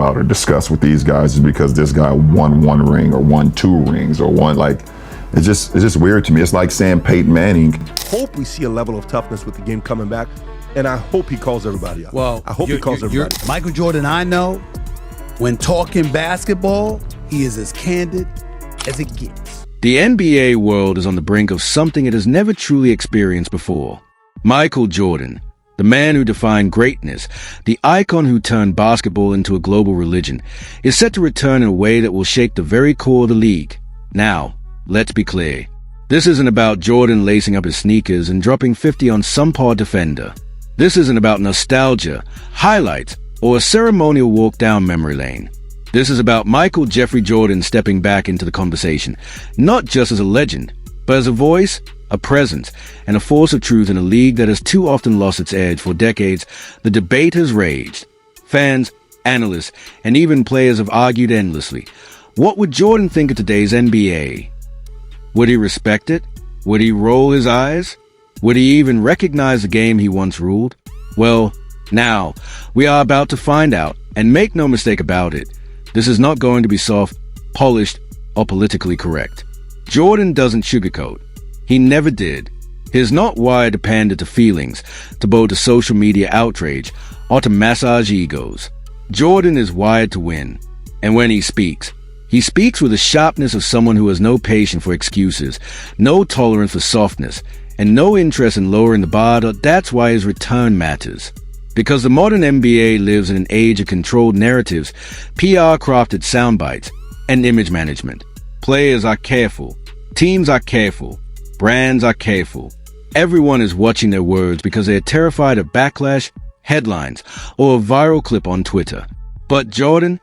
about or discuss with these guys is because this guy won 1 ring or won 2 rings or won, like, it's just weird to me. It's like saying Peyton Manning. Hope we see a level of toughness with the game coming back, and I hope he calls everybody out. Well, I hope he calls everybody out. Michael Jordan, I know, when talking basketball, he is as candid as it gets. The NBA world is on the brink of something it has never truly experienced before. Michael Jordan, the man who defined greatness, the icon who turned basketball into a global religion, is set to return in a way that will shake the very core of the league. Now, let's be clear. This isn't about Jordan lacing up his sneakers and dropping 50 on some poor defender. This isn't about nostalgia, highlights, or a ceremonial walk down memory lane. This is about Michael Jeffrey Jordan stepping back into the conversation, not just as a legend, but as a voice, a presence, and a force of truth in a league that has too often lost its edge. For decades, the debate has raged. Fans, analysts, and even players have argued endlessly. What would Jordan think of today's NBA? Would he respect it? Would he roll his eyes? Would he even recognize the game he once ruled? Well, now, we are about to find out, and make no mistake about it, this is not going to be soft, polished, or politically correct. Jordan doesn't sugarcoat. He never did. He is not wired to pander to feelings, to bow to social media outrage, or to massage egos. Jordan is wired to win. And when he speaks with the sharpness of someone who has no patience for excuses, no tolerance for softness, and no interest in lowering the bar. That's why his return matters. Because the modern NBA lives in an age of controlled narratives, PR-crafted sound bites, and image management. Players are careful. Teams are careful. Brands are careful. Everyone is watching their words because they are terrified of backlash, headlines, or a viral clip on Twitter. But Jordan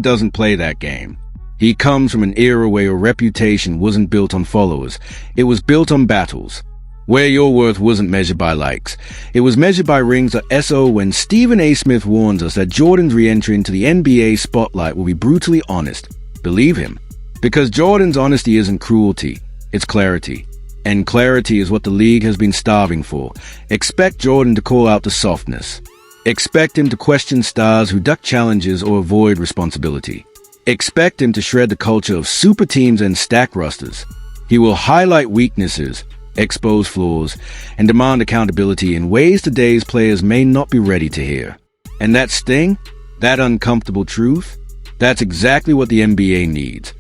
doesn't play that game. He comes from an era where your reputation wasn't built on followers. It was built on battles. Where your worth wasn't measured by likes. It was measured by rings. So when Stephen A. Smith warns us that Jordan's re-entry into the NBA spotlight will be brutally honest, believe him. Because Jordan's honesty isn't cruelty, it's clarity. And clarity is what the league has been starving for. Expect Jordan to call out the softness. Expect him to question stars who duck challenges or avoid responsibility. Expect him to shred the culture of super teams and stack rosters. He will highlight weaknesses, expose flaws, and demand accountability in ways today's players may not be ready to hear. And that sting, that uncomfortable truth, that's exactly what the NBA needs.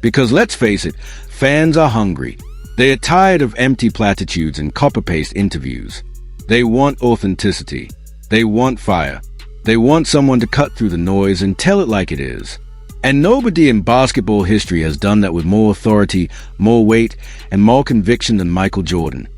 Because let's face it, fans are hungry. They are tired of empty platitudes and copy-paste interviews. They want authenticity. They want fire. They want someone to cut through the noise and tell it like it is. And nobody in basketball history has done that with more authority, more weight, and more conviction than Michael Jordan.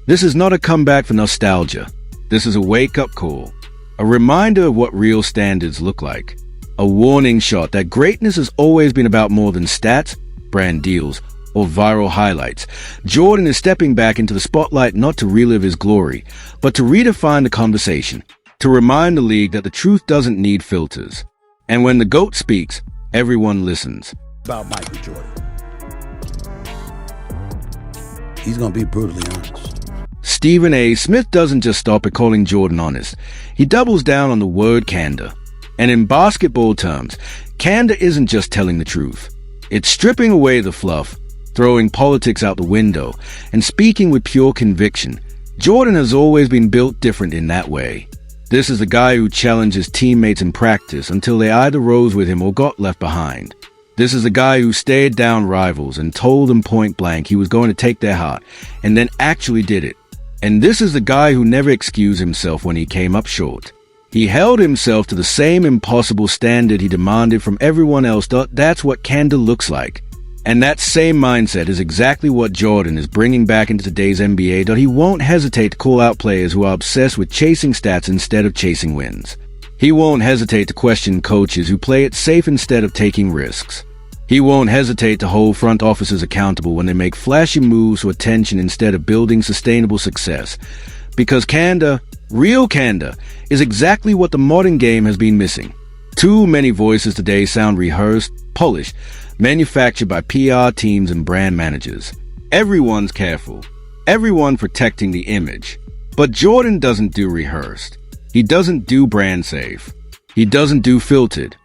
This is not a comeback for nostalgia. This is a wake-up call. A reminder of what real standards look like. A warning shot that greatness has always been about more than stats, brand deals, or viral highlights. Jordan is stepping back into the spotlight not to relive his glory, but to redefine the conversation, to remind the league that the truth doesn't need filters. And when the GOAT speaks, everyone listens. About Michael Jordan. He's going to be brutally honest. Stephen A. Smith doesn't just stop at calling Jordan honest. He doubles down on the word candor. And in basketball terms, candor isn't just telling the truth. It's stripping away the fluff, throwing politics out the window, and speaking with pure conviction. Jordan has always been built different in that way. This is the guy who challenged his teammates in practice until they either rose with him or got left behind. This is the guy who stared down rivals and told them point blank he was going to take their heart, and then actually did it. And this is the guy who never excused himself when he came up short. He held himself to the same impossible standard he demanded from everyone else. That's what candor looks like. And that same mindset is exactly what Jordan is bringing back into today's NBA. He won't hesitate to call out players who are obsessed with chasing stats instead of chasing wins. He won't hesitate to question coaches who play it safe instead of taking risks. He won't hesitate to hold front offices accountable when they make flashy moves for attention instead of building sustainable success. Because candor, real candor, is exactly what the modern game has been missing. Too many voices today sound rehearsed, polished, manufactured by PR teams and brand managers. Everyone's careful. Everyone protecting the image. But Jordan doesn't do rehearsed. He doesn't do brand safe. He doesn't do filtered.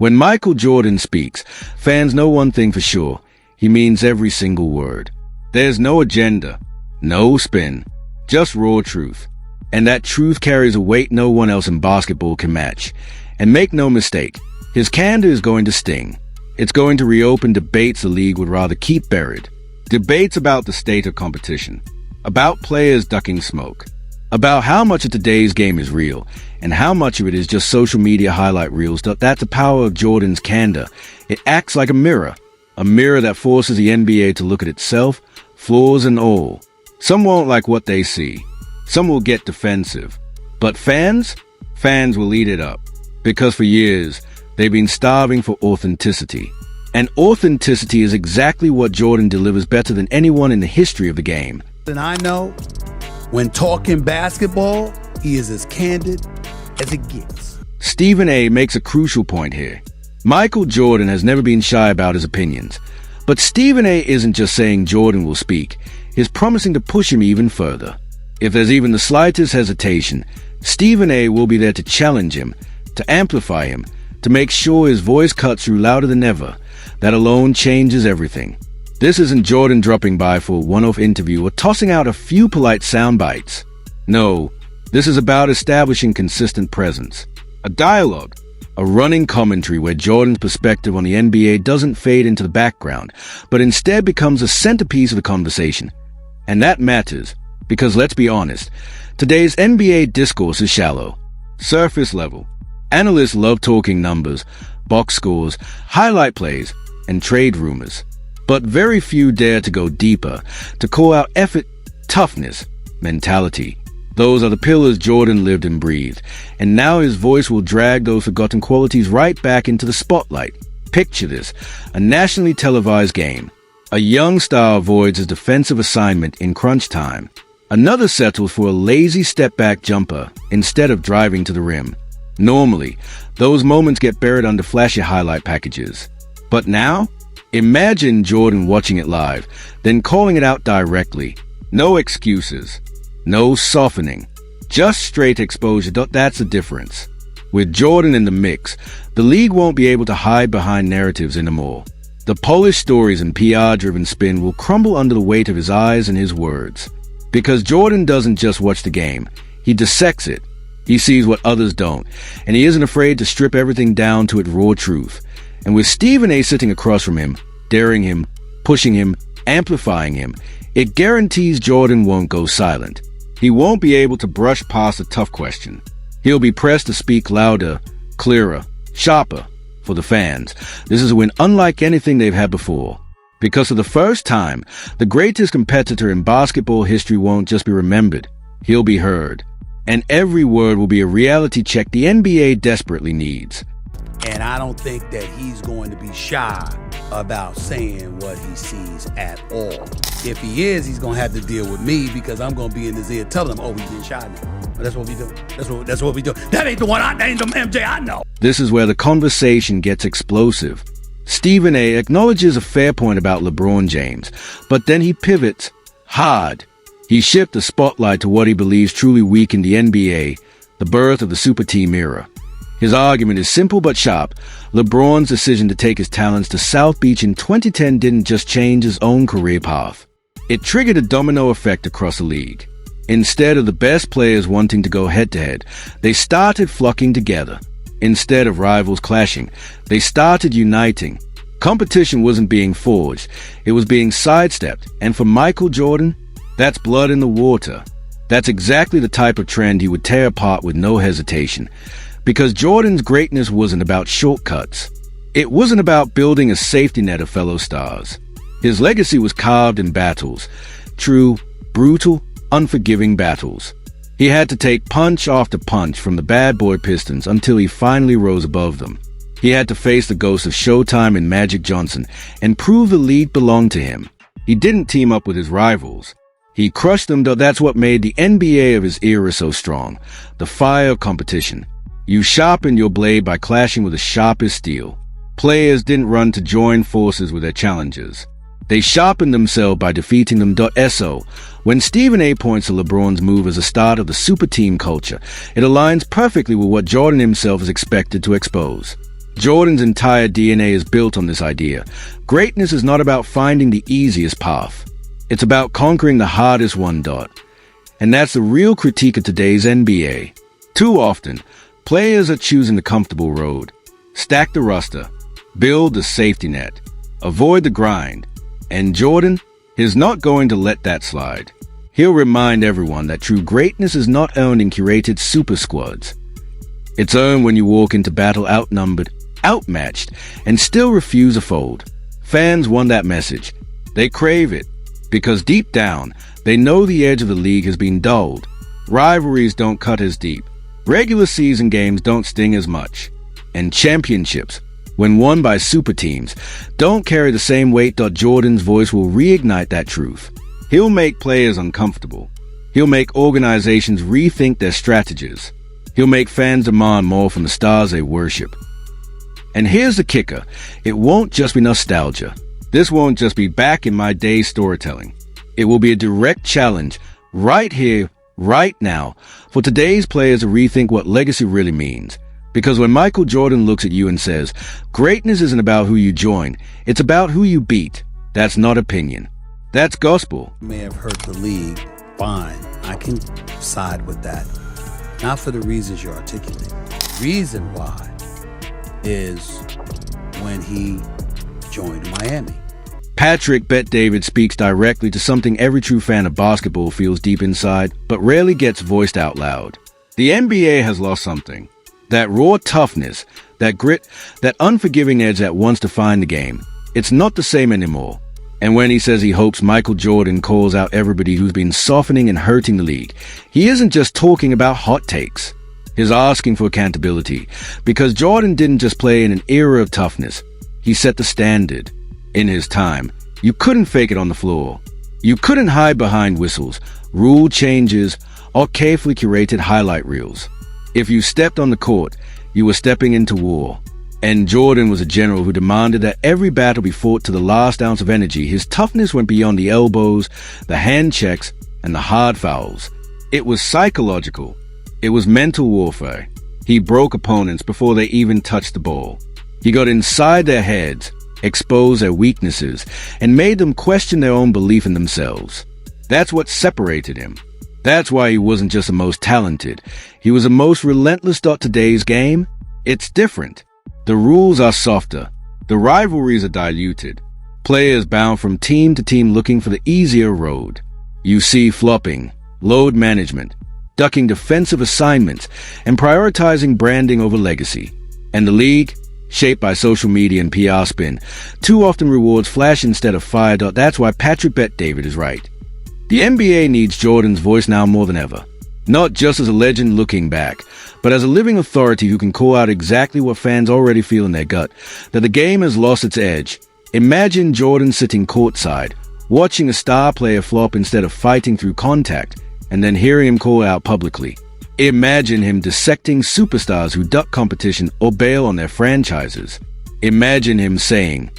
When Michael Jordan speaks, fans know one thing for sure. He means every single word. There's no agenda, no spin, just raw truth. And that truth carries a weight no one else in basketball can match. And make no mistake, his candor is going to sting. It's going to reopen debates the league would rather keep buried. Debates about the state of competition, about players ducking smoke, about how much of today's game is real, and how much of it is just social media highlight reels. That's the power of Jordan's candor. It acts like a mirror that forces the NBA to look at itself, flaws and all. Some won't like what they see. Some will get defensive. But fans will eat it up. Because for years, they've been starving for authenticity. And authenticity is exactly what Jordan delivers better than anyone in the history of the game. And I know, when talking basketball, he is as candid as it gets. Stephen A. makes a crucial point here. Michael Jordan has never been shy about his opinions. But Stephen A. isn't just saying Jordan will speak. He's promising to push him even further. If there's even the slightest hesitation, Stephen A. will be there to challenge him, to amplify him, to make sure his voice cuts through louder than ever. That alone changes everything. This isn't Jordan dropping by for a one-off interview or tossing out a few polite sound bites. No, this is about establishing consistent presence. A dialogue, a running commentary where Jordan's perspective on the NBA doesn't fade into the background, but instead becomes a centerpiece of the conversation. And that matters, because let's be honest, today's NBA discourse is shallow, surface level. Analysts love talking numbers, box scores, highlight plays, and trade rumors. But very few dare to go deeper, to call out effort, toughness, mentality. Those are the pillars Jordan lived and breathed, and now his voice will drag those forgotten qualities right back into the spotlight. Picture this, a nationally televised game. A young star avoids his defensive assignment in crunch time. Another settles for a lazy step-back jumper instead of driving to the rim. Normally, those moments get buried under flashy highlight packages. But now, imagine Jordan watching it live, then calling it out directly. No excuses. No softening. Just straight exposure. That's the difference. With Jordan in the mix, the league won't be able to hide behind narratives anymore. The polished stories and PR-driven spin will crumble under the weight of his eyes and his words. Because Jordan doesn't just watch the game, he dissects it. He sees what others don't, and he isn't afraid to strip everything down to its raw truth. And with Stephen A. sitting across from him, daring him, pushing him, amplifying him, it guarantees Jordan won't go silent. He won't be able to brush past a tough question. He'll be pressed to speak louder, clearer, sharper for the fans. This is a win unlike anything they've had before. Because for the first time, the greatest competitor in basketball history won't just be remembered. He'll be heard. And every word will be a reality check the NBA desperately needs. And I don't think that he's going to be shy about saying what he sees at all. If he is, he's going to have to deal with me because I'm going to be in his ear telling him, oh, we getting shy now. But that's what we do. That's what we do. That ain't the one that ain't the MJ I know. This is where the conversation gets explosive. Stephen A. acknowledges a fair point about LeBron James, but then he pivots hard. He shifts the spotlight to what he believes truly weakened the NBA, the birth of the super team era. His argument is simple but sharp. LeBron's decision to take his talents to South Beach in 2010 didn't just change his own career path. It triggered a domino effect across the league. Instead of the best players wanting to go head-to-head, they started flocking together. Instead of rivals clashing, they started uniting. Competition wasn't being forged, it was being sidestepped. And for Michael Jordan, that's blood in the water. That's exactly the type of trend he would tear apart with no hesitation. Because Jordan's greatness wasn't about shortcuts. It wasn't about building a safety net of fellow stars. His legacy was carved in battles. True, brutal, unforgiving battles. He had to take punch after punch from the bad boy Pistons until he finally rose above them. He had to face the ghosts of Showtime and Magic Johnson and prove the league belonged to him. He didn't team up with his rivals. He crushed them, though. That's what made the NBA of his era so strong. The fire of competition. You sharpened your blade by clashing with the sharpest steel. Players didn't run to join forces with their challengers. They sharpened themselves by defeating them. So, when Stephen A. points to LeBron's move as a start of the super team culture, it aligns perfectly with what Jordan himself is expected to expose. Jordan's entire DNA is built on this idea. Greatness is not about finding the easiest path. It's about conquering the hardest one. And that's the real critique of today's NBA. Too often, players are choosing the comfortable road. Stack the roster, build the safety net, avoid the grind. And Jordan is not going to let that slide. He'll remind everyone that true greatness is not earned in curated super squads. It's earned when you walk into battle outnumbered, outmatched, and still refuse a fold. Fans want that message. They crave it, because deep down, they know the edge of the league has been dulled. Rivalries don't cut as deep. Regular season games don't sting as much. And championships, when won by super teams, don't carry the same weight. Jordan's voice will reignite that truth. He'll make players uncomfortable. He'll make organizations rethink their strategies. He'll make fans demand more from the stars they worship. And here's the kicker. It won't just be nostalgia. This won't just be back in my day storytelling. It will be a direct challenge right here, right now, for today's players to rethink what legacy really means. Because when Michael Jordan looks at you and says, greatness isn't about who you join, it's about who you beat. That's not opinion. That's gospel. May have hurt the league. Fine. I can side with that. Not for the reasons you're articulating. Reason why is when he joined Miami. Patrick Bet David speaks directly to something every true fan of basketball feels deep inside, but rarely gets voiced out loud. The NBA has lost something. That raw toughness, that grit, that unforgiving edge that once defined the game. It's not the same anymore. And when he says he hopes Michael Jordan calls out everybody who's been softening and hurting the league, he isn't just talking about hot takes. He's asking for accountability, because Jordan didn't just play in an era of toughness. He set the standard. In his time, you couldn't fake it on the floor. You couldn't hide behind whistles, rule changes, or carefully curated highlight reels. If you stepped on the court, you were stepping into war. And Jordan was a general who demanded that every battle be fought to the last ounce of energy. His toughness went beyond the elbows, the hand checks, and the hard fouls. It was psychological. It was mental warfare. He broke opponents before they even touched the ball. He got inside their heads, exposed their weaknesses, and made them question their own belief in themselves. That's what separated him. That's why he wasn't just the most talented. He was the most relentless. Today's game, it's different. The rules are softer. The rivalries are diluted. Players bound from team to team looking for the easier road. You see flopping, load management, ducking defensive assignments, and prioritizing branding over legacy. And the league, shaped by social media and PR spin, too often rewards flash instead of fire. That's why Patrick Bet David is right. The NBA needs Jordan's voice now more than ever. Not just as a legend looking back, but as a living authority who can call out exactly what fans already feel in their gut, that the game has lost its edge. Imagine Jordan sitting courtside, watching a star player flop instead of fighting through contact, and then hearing him call out publicly. Imagine him dissecting superstars who duck competition or bail on their franchises. Imagine him saying,